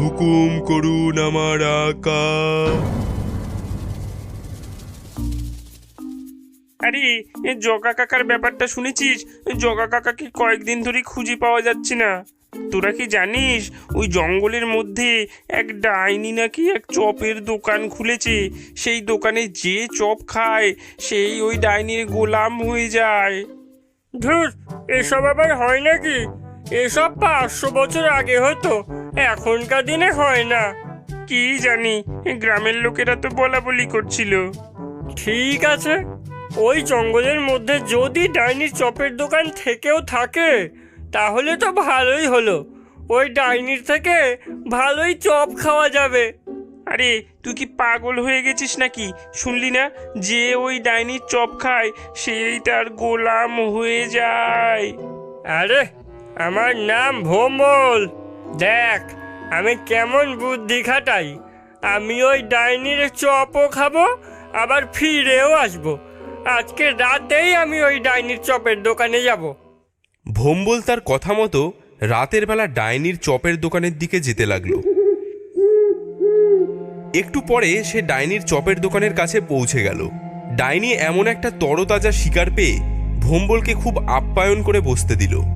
হুকুম করুন আমার আকা। আরে জগা কাকার ব্যাপারটা শুনেছিস? জগা কাকাকে কয়েকদিন ধরে খুঁজে পাওয়া যাচ্ছে না। তোরা কি জানিস ওই জঙ্গলের মধ্যে এক ডাইনি নাকি এক চপের দোকান খুলেছে? সেই দোকানে যে চপ খায় সেই ওই ডাইনির গোলাম হয়ে যায়। ধুর, এসব আবার হয় নাকি? এসব 500 বছর আগে হতো, এখনকার দিনে হয় না। কি জানি, গ্রামের লোকেরা তো বলা বলি করছিল। ঠিক আছে, ওই জঙ্গলের মধ্যে যদি ডাইনির চপের দোকান থেকেও থাকে তাহলে তো ভালোই হলো। ওই ডাইনির থেকে ভালোই চপ খাওয়া যাবে। আরে তুই কি পাগল হয়ে গেছিস নাকি? শুনলি না যে ওই ডাইনির চপ খায় সেই তার গোলাম হয়ে যায়? আরে আমার নাম ভোম্বল। দেখ আমি কেমন বুদ্ধি খাটাই। আমি ওই ডাইনির চপও খাবো, আবার ফিরেও আসবো। আজকে রাতেই আমি ওই ডাইনির চপের দোকানে যাব। ভোম্বল তার কথা মতো রাতের বেলা ডাইনির চপের দোকানের দিকে যেতে লাগলো। একটু পরে সে ডাইনির চপের দোকানের কাছে পৌঁছে গেল। ডাইনি এমন একটা তরতাজা শিকার পেয়ে ভোম্বলকে খুব আপ্যায়ন করে বসতে দিল।